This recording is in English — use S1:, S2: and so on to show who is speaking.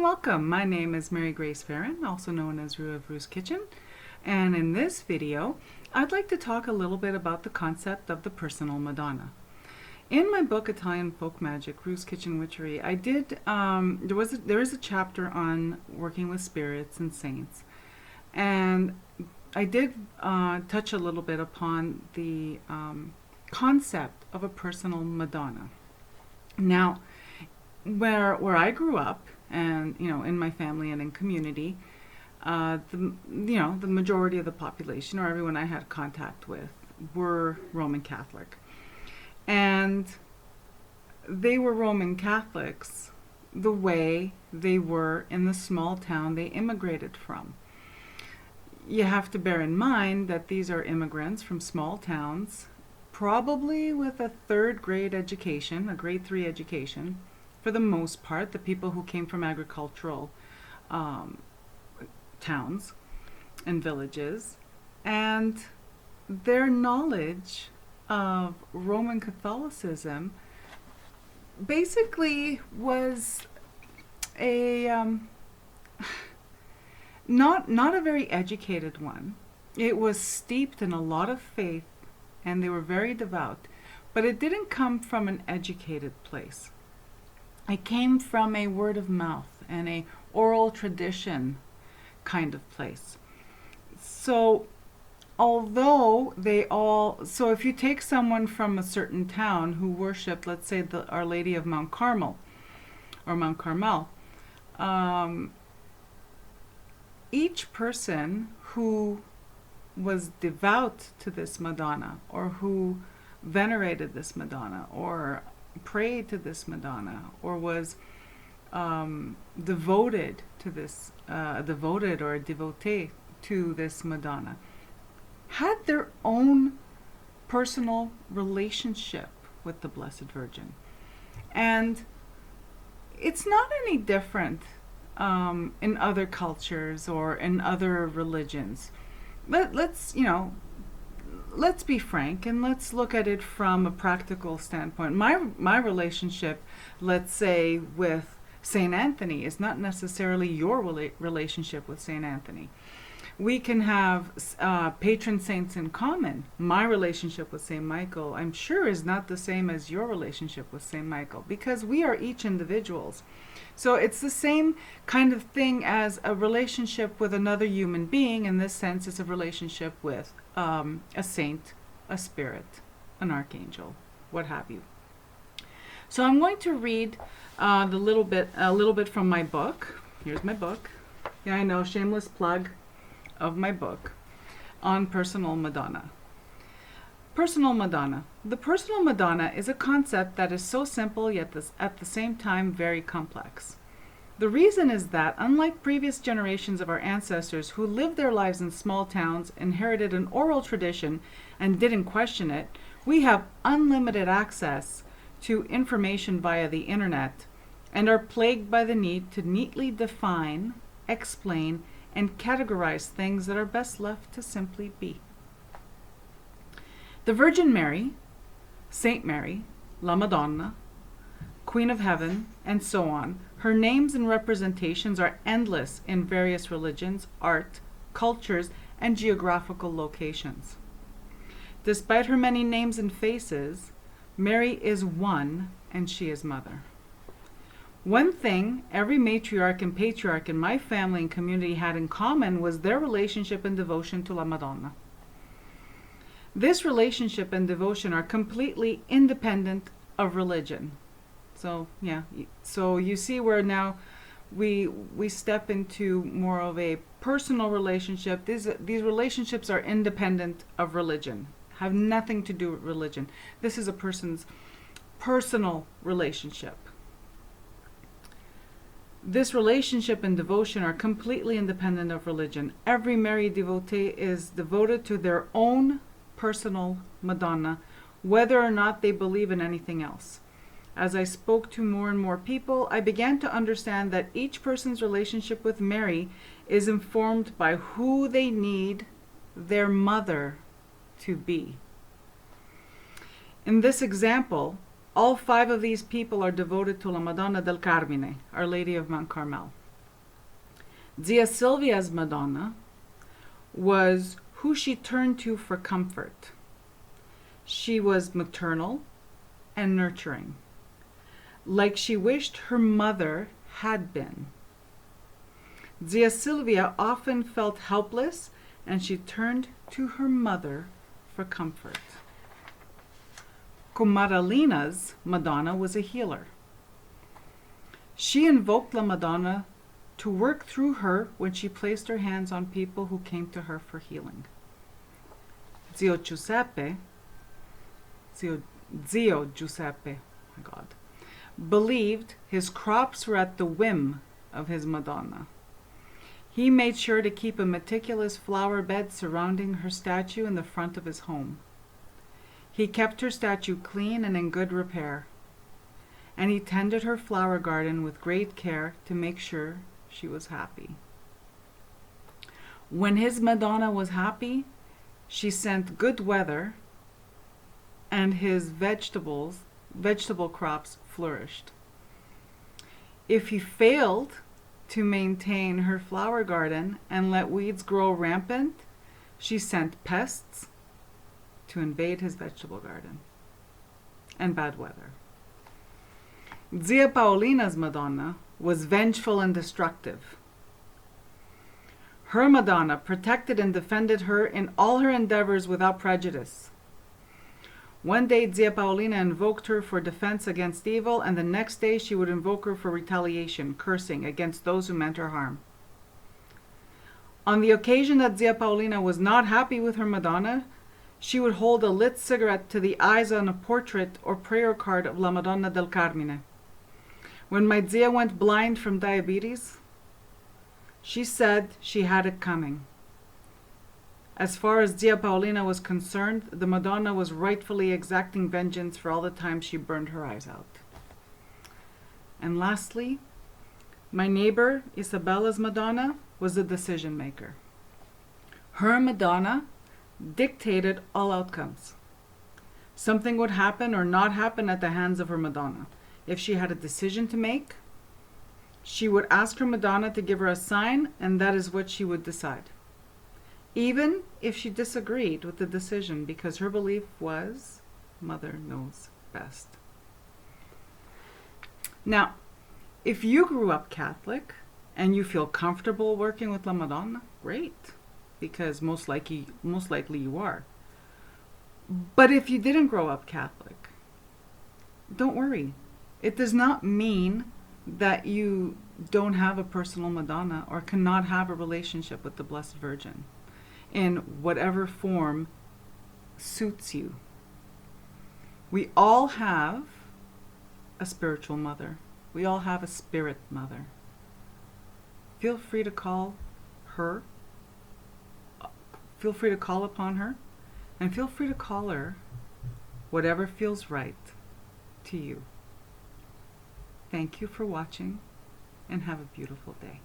S1: welcome. My name is Mary Grace Fahrun, also known as Rue of Rue's Kitchen, and in this video I'd like to talk a little bit about the concept of the personal Madonna. In my book Italian Folk Magic, Rue's Kitchen Witchery, I did there is a chapter on working with spirits and saints, and I did touch a little bit upon the concept of a personal Madonna. Now, where I grew up, and in my family and in community, the majority of the population, or everyone I had contact with, were Roman Catholic, and they were Roman Catholics the way they were in the small town they immigrated from. You have to bear in mind that these are immigrants from small towns, probably with a third grade education, a grade 3 education, for the most part, the people who came from agricultural towns and villages, and their knowledge of Roman Catholicism basically was a not a very educated one. It was steeped in a lot of faith, and they were very devout, but it didn't come from an educated place. It came from a word of mouth and a oral tradition kind of place. So if you take someone from a certain town who worshipped, let's say, Our Lady of Mount Carmel, or Mount Carmel, each person who was devout to this Madonna, or who venerated this Madonna, or prayed to this Madonna, or was devoted to this, devoted or a devotee to this Madonna, had their own personal relationship with the Blessed Virgin. And it's not any different in other cultures or in other religions. Let's be frank, and let's look at it from a practical standpoint. My relationship, let's say, with Saint Anthony is not necessarily your relationship with Saint Anthony. We can have patron saints in common. My relationship with Saint Michael, I'm sure, is not the same as your relationship with Saint Michael, because we are each individuals. So it's the same kind of thing as a relationship with another human being. In this sense, it's a relationship with a saint, a spirit, an archangel, what have you. So I'm going to read a little bit from my book. Here's my book. Yeah, I know, shameless plug of my book on Personal Madonna. Personal Madonna. The Personal Madonna is a concept that is so simple, yet at the same time very complex. The reason is that, unlike previous generations of our ancestors who lived their lives in small towns, inherited an oral tradition, and didn't question it, we have unlimited access to information via the internet, and are plagued by the need to neatly define, explain, and categorize things that are best left to simply be. The Virgin Mary, Saint Mary, La Madonna, Queen of Heaven, and so on, her names and representations are endless in various religions, art, cultures, and geographical locations. Despite her many names and faces, Mary is one, and she is Mother. One thing every matriarch and patriarch in my family and community had in common was their relationship and devotion to La Madonna. This relationship and devotion are completely independent of religion. So you see where now we step into more of a personal relationship. These relationships are independent of religion, have nothing to do with religion. This is a person's personal relationship. This relationship and devotion are completely independent of religion. Every Mary devotee is devoted to their own personal Madonna, whether or not they believe in anything else. As I spoke to more and more people, I began to understand that each person's relationship with Mary is informed by who they need their mother to be. In this example, All 5 of these people are devoted to La Madonna del Carmine, Our Lady of Mount Carmel. Zia Silvia's Madonna was who she turned to for comfort. She was maternal and nurturing, like she wished her mother had been. Zia Silvia often felt helpless, and she turned to her mother for comfort. Kumaralina's Madonna was a healer. She invoked La Madonna to work through her when she placed her hands on people who came to her for healing. Zio Giuseppe, my God, believed his crops were at the whim of his Madonna. He made sure to keep a meticulous flower bed surrounding her statue in the front of his home. He kept her statue clean and in good repair, and he tended her flower garden with great care to make sure she was happy. When his Madonna was happy, she sent good weather, and his vegetable crops flourished. If he failed to maintain her flower garden and let weeds grow rampant, she sent pests to invade his vegetable garden and bad weather. Zia Paolina's Madonna was vengeful and destructive. Her Madonna protected and defended her in all her endeavors without prejudice. One day Zia Paolina invoked her for defense against evil, and the next day she would invoke her for retaliation, cursing against those who meant her harm. On the occasion that Zia Paolina was not happy with her Madonna, she would hold a lit cigarette to the eyes on a portrait or prayer card of La Madonna del Carmine. When my Zia went blind from diabetes, she said she had it coming. As far as Zia Paolina was concerned, the Madonna was rightfully exacting vengeance for all the times she burned her eyes out. And lastly, my neighbor Isabella's Madonna was the decision maker. Her Madonna dictated all outcomes. Something would happen or not happen at the hands of her Madonna. If she had a decision to make, she would ask her Madonna to give her a sign, and that is what she would decide. Even if she disagreed with the decision, because her belief was, Mother knows best. Now, if you grew up Catholic and you feel comfortable working with La Madonna, great, because most likely you are. But if you didn't grow up Catholic, don't worry. It does not mean that you don't have a personal Madonna or cannot have a relationship with the Blessed Virgin in whatever form suits you. We all have a spiritual mother. We all have a spirit mother. Feel free to call her. Feel free to call upon her, and feel free to call her whatever feels right to you. Thank you for watching, and have a beautiful day.